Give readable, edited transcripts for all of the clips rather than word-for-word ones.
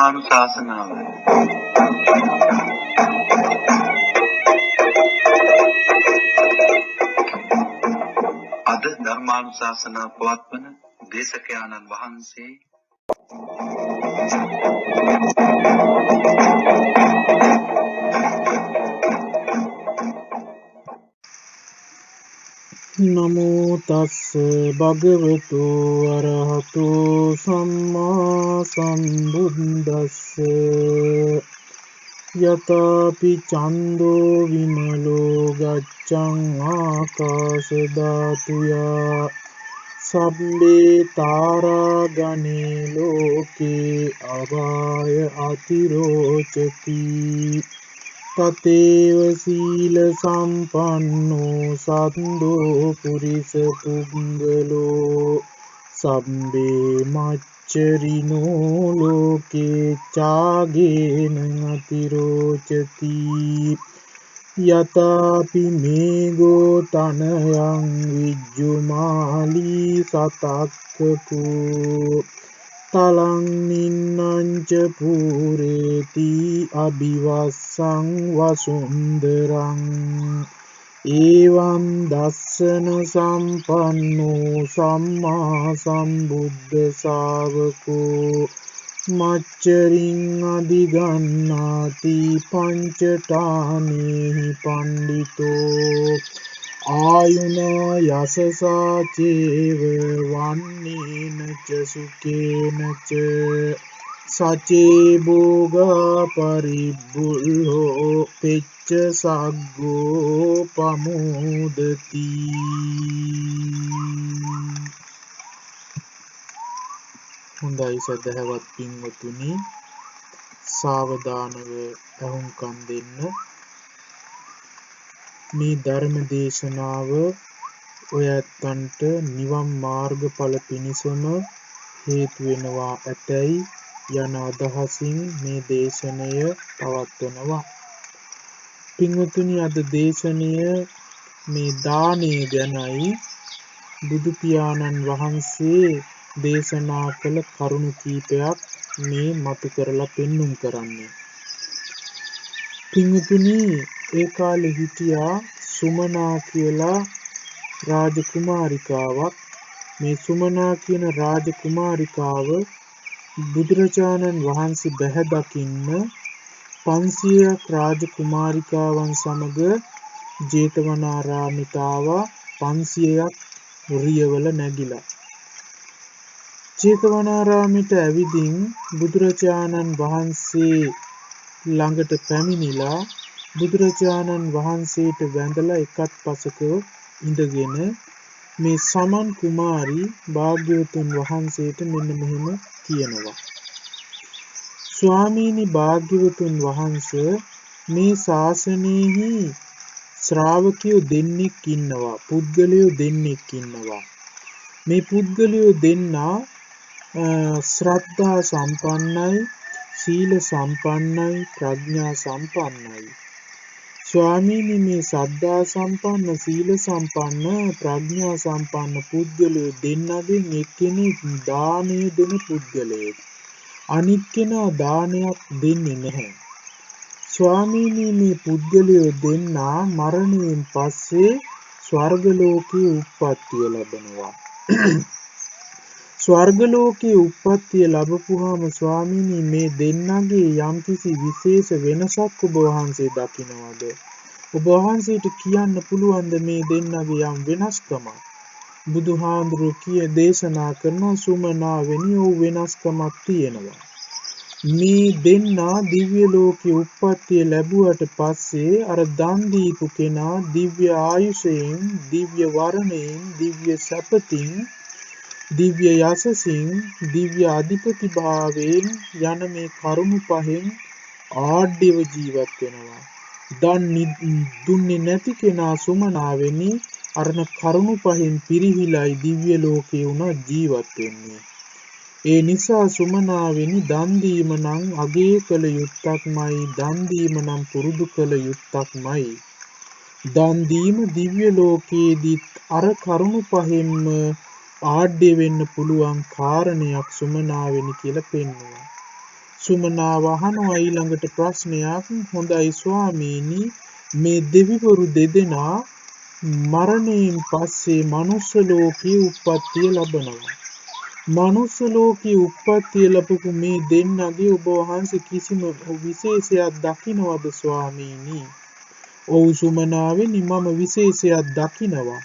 ධර්මානුශාසනාව. අද ධර්මානුශාසනා පවත්වන දේශකයාණන් වහන්සේ නමෝ තස්ස භගවතු අරහතු සම්මා සම්බුද්දස්ස යතාපි චන්தோ විමලෝ ගච්ඡං ආකාශ ධාතුයා සබ්බේ තාරා ගණේ ලෝකේ අවාය අතිරෝචති තතේව සීල සම්පන්නෝ සද්දෝ පුරිස පුංගලෝ සම්බේ මච්චරිනෝ ලෝකේ චාගේන අතිරෝචති යතාපි මේගෝ තනයං විජ්ජුමාලී සතක්කකෝ තලං නින්නංච පුරේති අභිවස්සං වසුන්දරං ඒවං දස්සන සම්පන්නෝ සම්මා සම්බුද්ධ ශාවකෝ මච්චරින් අධිගන්නාති පංචඨානේහි පණ්ඩිතෝ ආයුනා යසසා චේව වන්නේන ච සුකේන ච සචේ භෝගා පරිබ්බුල්හෝ පෙච්ච සග්ගෝ පමෝදති. හොඳයි සදහවත් පින්වතුනි, සාවධානව අහුම්කම් දෙන්න. මේ ධර්ම දේශනාව ඔය ඇත්තන්ට නිවන් මාර්ගඵල පිණිසම හේතු වෙනවා ඇතැයි යන අදහසින් මේ දේශනය පවත්වනවා. පින්වතුනි, අද දේශනය මේ දානය ගැනයි. බුදු පියාණන් වහන්සේ දේශනා කළ කරුණු කීපයක් මේ මතු කරලා පෙන්눔 කරන්නේ. පින්වතුනි, ඒ කාලේ හිටියා සුමනා කියලා රාජකුමාරිකාවක්. මේ සුමනා කියන රාජකුමාරිකාව බුදුරජාණන් වහන්සේ බැහැ දකින්න 500ක් රාජකුමාරිකාවන් සමග ජේතවනාරාමයට ආවා. 500ක් රියවල නැගිලා ජේතවනාරාමයට ඇවිදින් බුදුරජාණන් වහන්සේ ළඟට පැමිණිලා බුදුරජාණන් වහන්සේට වැඳලා එකත් පසක ඉඳගෙන මේ සමන් කුමාරි භාග්‍යවතුන් වහන්සේට මෙන්න මෙහෙම කියනවා. ස්වාමීනි භාග්‍යවතුන් වහන්සේ, මේ ශාසනයෙහි ශ්‍රාවකයෝ දෙන්නෙක් ඉන්නවා, පුද්ගලයෝ දෙන්නෙක් ඉන්නවා. මේ පුද්ගලයෝ දෙන්නා ශ්‍රද්ධා සම්පන්නයි, සීල සම්පන්නයි, ප්‍රඥා සම්පන්නයි. ස්වාමීනි, මේ සද්ධා සම්පන්න, සීල සම්පන්න, ප්‍රඥා සම්පන්න පුද්ගලයෝ දෙන්නගෙන් එක්කෙනෙක් දානය දෙන පුද්ගලයෙක්. අනිත් කෙනා දානයක් දෙන්නේ නැහැ. ස්වාමීනි, මේ පුද්ගලයෝ දෙන්නා මරණයෙන් පස්සේ ස්වර්ග ලෝකයේ උප්පත්තිය ලැබෙනවා. ස්වර්ග ලෝකයේ උප්පත්තිය ලැබපුවාම ස්වාමීනි, මේ දෙන්නගේ යම්කිසි විශේෂ වෙනසක් ඔබ වහන්සේ දකින්නවද? ඔබ වහන්සේට කියන්න පුළුවන්ද මේ දෙන්නගේ යම් වෙනස්කමක්? බුදුහාඳුරු දේශනා කරන සුමනාවෙනි, ඔව් වෙනස්කමක් තියෙනවා. මේ දෙන්නා දිව්‍ය ලෝකයේ උප්පත්තිය ලැබුවට පස්සේ අර දන් දීපු කෙනා දිව්‍ය ආයුෂයෙන්, දිව්‍ය වර්ණයෙන්, දිව්‍ය සැපතින්, දිව්‍ය යසසින්, දිව්‍ය අධිපති භාවයෙන් යන මේ කරුණු පහෙන් ආඩ්‍යව ජීවත් වෙනවා. දන් දුන්නේ නැති කෙනා සුමනාවෙනි අරන කරුණු පහෙන් පිරිහිලයි දිව්‍ය ලෝකේ උනා ජීවත් වෙන්නේ. ඒ නිසා සුමනාවෙනි, දන් දීම නම් අගය කළ යුත්තක්මයි, දන් දීම නම් පුරුදු කළ යුත්තක්මයි. දන් දීම දිව්‍ය ලෝකයේදී අර කරුණු පහෙන්ම ආඩ්‍ය වෙන්න පුළුවන් කාරණයක් සුමනාවෙනි කියලා පෙන්වනවා. සුමනාව අහනවා ඊළඟට ප්‍රශ්නයක්. හොඳයි ස්වාමීනි, මේ දෙවිවරු දෙදෙනා මරණයෙන් පස්සේ මනුස්ස ලෝකයේ උප්පත්තිය ලබනවා. මනුස්ස ලෝකයේ උප්පත්තිය ලැබපු මේ දෙන්නගේ ඔබ වහන්සේ කිසිම විශේෂයක් දකින්නවද ස්වාමීනි? ඔව් සුමනාවෙනි, මම විශේෂයක් දකිනවා.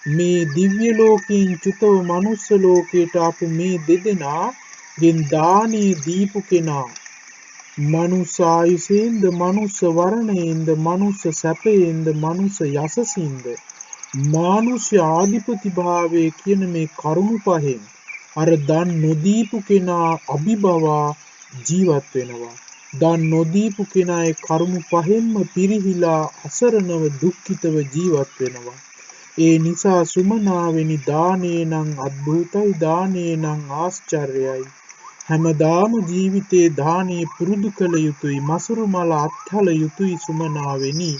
මේ දිව්‍ය ලෝකයෙන් චුතව මනුස්ස ලෝකයට ආපු මේ දෙදෙනාගෙන් දානය දීපු කෙනා මනුස්ස ආයුෂයෙන්ද, මනුස්ස වර්ණයෙන්ද, මනුස්ස සැපයෙන්ද, මනුස්ස යසසින්ද, මානුෂ්‍ය ආධිපති භාවයේ කියන මේ කරුණු පහෙන් අර දන් නොදීපු කෙනා අභිබවා ජීවත් වෙනවා. දන් නොදීපු කෙනා ඒ කරුණු පහෙන්ම පිරිහිලා අසරණව දුක්ඛිතව ජීවත් වෙනවා. ඒ නිසා සුමනාවෙනි, දානේ නම් අද්භූතයි, දානේ නම් ආශ්චර්යයි. හැමදාම ජීවිතේ දානේ පුරුදු කළ යුතුයි, මසුරු මල අත්හල යුතුයි සුමනාවෙනි.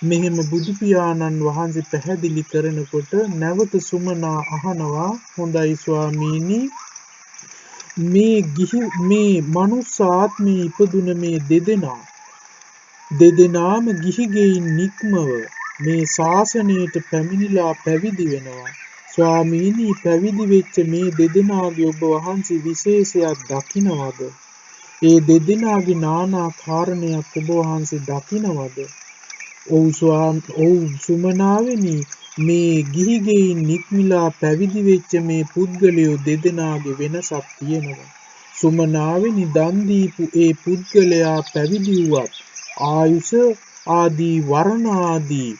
මෙහෙම බුදු පියාණන් වහන්සේ පැහැදිලි කරනකොට නැවත සුමනා අහනවා, හොඳයි ස්වාමීනි, මේ මනුස්ස ආත්මේ ඉපදුන මේ දෙදෙනාම ගිහි ගෙයින් නික්මව මේ ශාසනයට පැමිණිලා පැවිදි වෙනවා. ස්වාමීනි, පැවිදි වෙච්ච මේ දෙදෙනාගේ ඔබ වහන්සේ විශේෂයක් දකින්නවද? ඒ දෙදෙනාගේ නානා කාරණයක් ඔබ වහන්සේ දකින්නවද? ඔව් සුමනාවෙනි, මේ ගිහි ගෙයින් නික්මිලා පැවිදි වෙච්ච මේ පුද්ගලයෝ දෙදෙනාගේ වෙනසක් තියෙනවා. සුමනාවෙනි, දන් දීපු ඒ පුද්ගලයා පැවිදි වුවත් ආයුෂ ආදී, වර්ණ ආදී,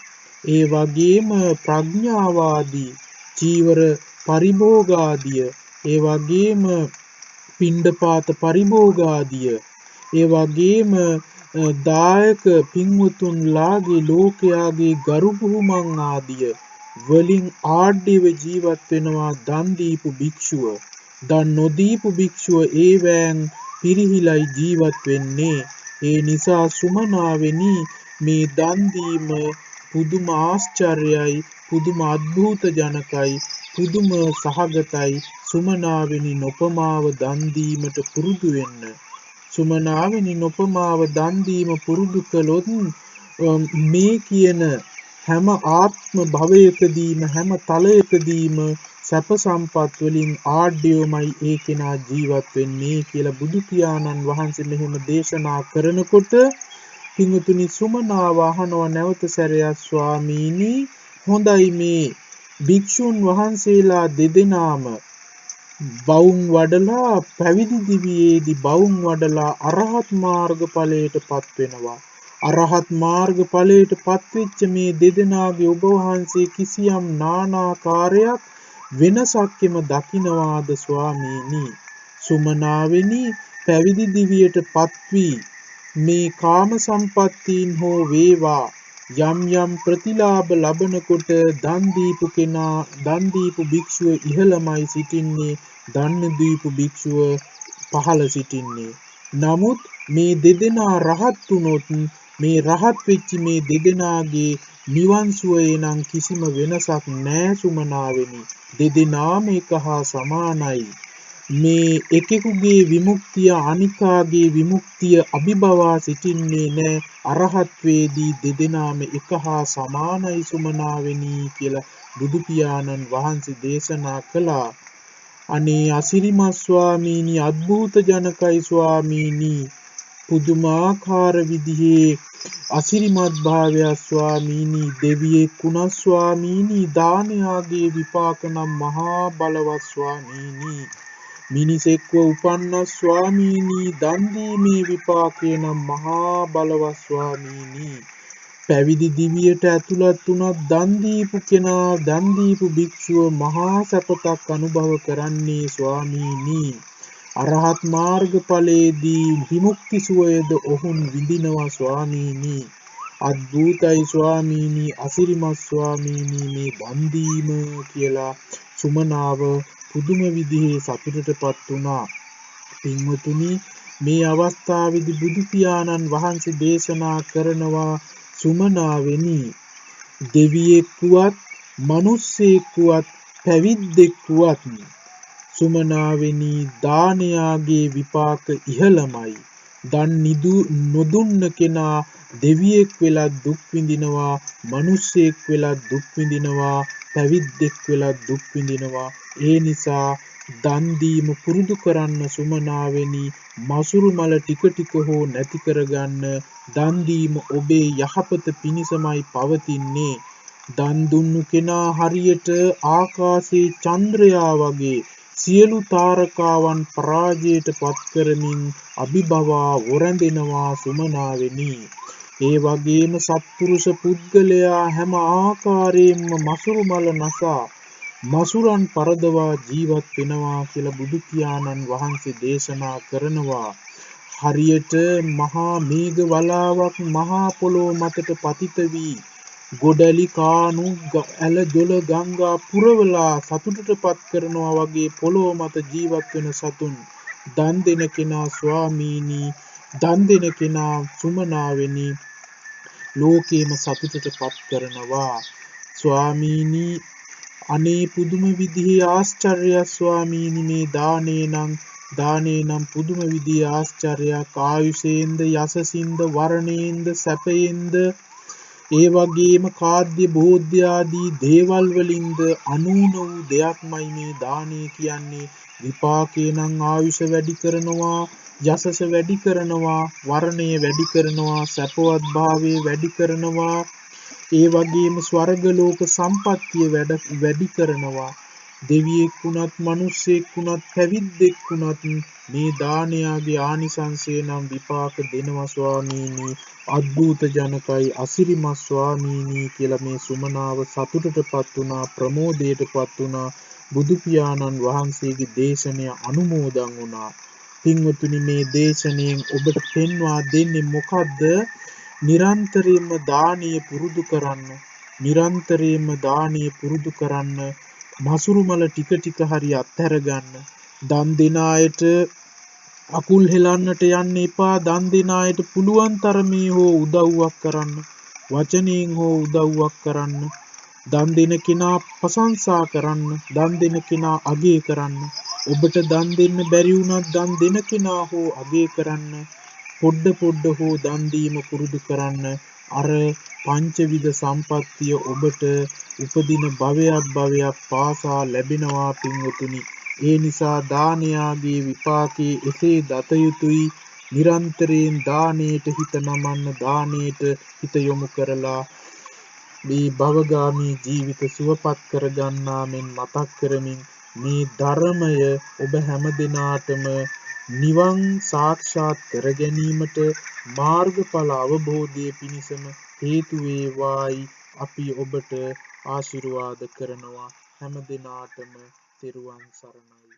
ඒ වගේම ප්‍රඥාව ආදී, චීවර පරිභෝග ආදිය, ඒ වගේම පිණ්ඩපාත පරිභෝග ආදිය, ඒ වගේම දායක පින්වතුන්ලාගේ ලෝකයාගේ ගරු බුහුමන් ආදිය වලින් ආඩ්‍යව ජීවත් වෙනවා දන් දීපු භික්ෂුව. දන් නොදීපු භික්ෂුව ඒවැන් පිරිහිලයි ජීවත් වෙන්නේ. ඒ නිසා සුමනාවෙනි, මේ දන් දීම පුදුම ආශ්චර්යයි, පුදුම අద్භූත ජනකයි, පුදුම සහගතයි. සුමනාවෙනි, නොපමාව දන් දීමට පුරුදු වෙන්න. සුමනාවෙනි, නොපමාව දන් දීම පුරුදු කළොත් මේ කියන හැම ආත්ම භවයකදීම, හැම තලයකදීම සැප සම්පත් වලින් ආඩ්‍යවමයි ඒ කෙනා ජීවත් වෙන්නේ කියලා බුදු පියාණන් වහන්සේ මෙහෙම දේශනා කරනකොට පින්වතුනි, සුමනාව අහනවා නැවත සැරයක්, ස්වාමීනි, හොඳයි, මේ භික්ෂුන් වහන්සේලා දෙදෙනාම බවුන් වඩලා පැවිදි දිවියේදී බවුන් වඩලා අරහත් මාර්ග ඵලයට පත් වෙනවා. අරහත් මාර්ග ඵලයට පත්වෙච්ච මේ දෙදෙනාගේ ඔබ වහන්සේ කිසියම් නානාකාරයක් වෙනසක්ෙම දකින්නවාද ස්වාමීනි? සුමනාවෙනි, පැවිදි දිවියට පත්වී මේ කාම සම්පත්තීන් හෝ වේවා යම් යම් ප්‍රතිලාභ ලබනකොට දන් දීපු භික්ෂුව ඉහළමයි සිටින්නේ, දන් දීපු භික්ෂුව පහළ සිටින්නේ. නමුත් මේ දෙදෙනා රහත් වුණොත් මේ රහත් වෙච්ච මේ දෙදෙනාගේ නිවන් සුවයේ නම් කිසිම වෙනසක් නෑ සුමනාවෙනි. දෙදෙනාම එක හා සමානයි. මේ එකෙකුගේ විමුක්තිය අනිකාගේ විමුක්තිය අභිබවා සිටින්නේ නෑ. අරහත් වේදී දෙදෙනාම එක හා සමානයි සුමනාවෙනි කියලා බුදු පියාණන් වහන්සේ දේශනා කළා. අනේ අසිරිමත් ස්වාමීනි, අද්භූත ජනකයි ස්වාමීනි, පුදුමාකාර විදිහේ අසිරිමත් භාවය ස්වාමීනි, දෙවියෙක් වුණා ස්වාමීනි, දානයාගේ විපාක නම් මහා බලවත් ස්වාමීනි, මිනිසෙක්ව උපන්න ස්වාමීනි, දන් දීමේ විපාකේ නම් මහා බලවත් ස්වාමීනි, පැවිදි දිවියට ඇතුළත් වුණත් දන් දීපු කෙනා, දන් දීපු භික්ෂුව මහා සැපතක් අනුභව කරන්නේ ස්වාමීනි, අරහත් මාර්ග ඵලයේදී විමුක්ති සුවයද ඔහුන් විඳිනවා ස්වාමීනි, අද්භූතයි ස්වාමීනි, අසිරිමත් ස්වාමීනි මේ දන් දීම කියලා සුමනාව පුදුම විදිහේ සතුටටපත් වුණා. පින්වතුනි, මේ අවස්ථාවේදී බුදු පියාණන් වහන්සේ දේශනා කරනවා, සුමනාවෙනි, දෙවියෙක් වුවත්, මිනිස්සෙක් වුවත්, පැවිද්දෙක් වුවත් සුමනාවෙනි දානයාගේ විපාක ඉහළමයි. දන් නොදුන්න කෙනා දෙවියෙක් වෙලත් දුක් විඳිනවා, මිනිස්සෙක් වෙලත් දුක් විඳිනවා, පැවිද්දෙක් වෙලත් දුක් විඳිනවා. ඒ නිසා දන් දීම පුරුදු කරන්න සුමනාවෙනි. මසුරු මල ටික ටික හෝ නැති කරගන්න. දන් දීම ඔබේ යහපත පිණිසමයි පවතින්නේ. දන් දුන්නු කෙනා හරියට ආකාශයේ චන්ද්‍රයා වගේ සියලු තාරකාවන් පරාජයට පත් කරමින් අභිභවා වොරැඳෙනවා සුමනාවෙනි. ඒ වගේම සත්පුරුෂ පුද්ගලයා හැම ආකාරයෙන්ම මසුරු මල නසා මසුරන් පරදවා ජීවත් වෙනවා කියලා බුදු පියාණන් වහන්සේ දේශනා කරනවා. හරියට මහා මේඝ වලාවක් මහා පොළොව මතට පතිත වී ගොඩලි කාණු ඇල ජොල ගංගා පුරවලා සතුටටපත් කරනවා වගේ පොළොව මත ජීවත් වෙන සතුන් දන් දෙන කෙනා ස්වාමීනි, දන් දෙන කෙනා සුමනාවෙනි ලෝකේම සතුටටපත් කරනවා. ස්වාමීනි අනේ පුදුම විදිහේ ආශ්චර්යයක් ස්වාමීනි මේ දානේ නම් පුදුම විදිහේ ආශ්චර්යයක්. ආයුෂයෙන්ද යසසින්ද වර්ණයෙන්ද සැපයෙන්ද ඒ වගේම කාද්‍ය බෝධ්‍ය ආදී දේවල් වලින්ද අනූන වූ දෙයක්මයි මේ දානය කියන්නේ. විපාකේ නම් ආයුෂ වැඩි කරනවා, යසස වැඩි කරනවා, වර්ණය වැඩි කරනවා, සැපවත් භාවය වැඩි කරනවා. ඒ වගේම ස්වර්ග ලෝක සම්පත්තිය වැඩි කරනවා. දෙවියෙක් වුණත් මිනිසෙක් වුණත් පැවිද්දෙක් වුණත් මේ දානයාගේ ආනිසංසය නම් විපාක දෙනවා ස්වාමීනි. අද්භූත ජනකයි අසිරිමත් ස්වාමීනි කියලා මේ සුමනාව සතුටටපත් වුණා, ප්‍රමෝදයටපත් වුණා. බුදු පියාණන් වහන්සේගේ දේශනය අනුමෝදන් වුණා. පින්වතුනි මේ දේශනෙන් ඔබට පෙන්වා දෙන්නේ මොකද්ද? නිරන්තරයෙන්ම දානීය පුරුදු කරන්න. නිරන්තරයෙන්ම දානීය පුරුදු කරන්න. මසුරු මල ටික ටික හරි අත්හැර ගන්න. දන් දෙන අයට අකුල් හෙලන්නට යන්න එපා. දන් දෙන අයට පුළුවන් තරමේ හෝ උදව්වක් කරන්න. වචනයෙන් හෝ උදව්වක් කරන්න. දන් දෙන කෙනා ප්‍රශංසා කරන්න. දන් දෙන කෙනා අගය කරන්න. ඔබට දන් දෙන්න බැරි වුණත් දන් දෙන කෙනා හෝ අගය කරන්න. පොඩ හෝ දන් දීම පුරුදු කරන්න. අර පංචවිධ සම්පත්තිය ඔබට උපදින භවයක් පාසා ලැබෙනවා පින්වතුනි. ඒ නිසා දානයාගේ විපාකේ එසේ දත යුතුයි. නිරන්තරයෙන් දානයට හිත නමන්න, දානයට හිත යොමු කරලා මේ භවගාමී ජීවිත සුවපත් කරගන්නා මෙන් මතක් කරමින් මේ ධර්මය ඔබ හැම දිනාටම නිවන් සාක්ෂාත් කර ගැනීමට මාර්ගඵල අවබෝධයේ පිණිසම හේතු වේවායි අපි ඔබට ආශිර්වාද කරනවා. හැම දිනාටම තෙරුවන් සරණයි.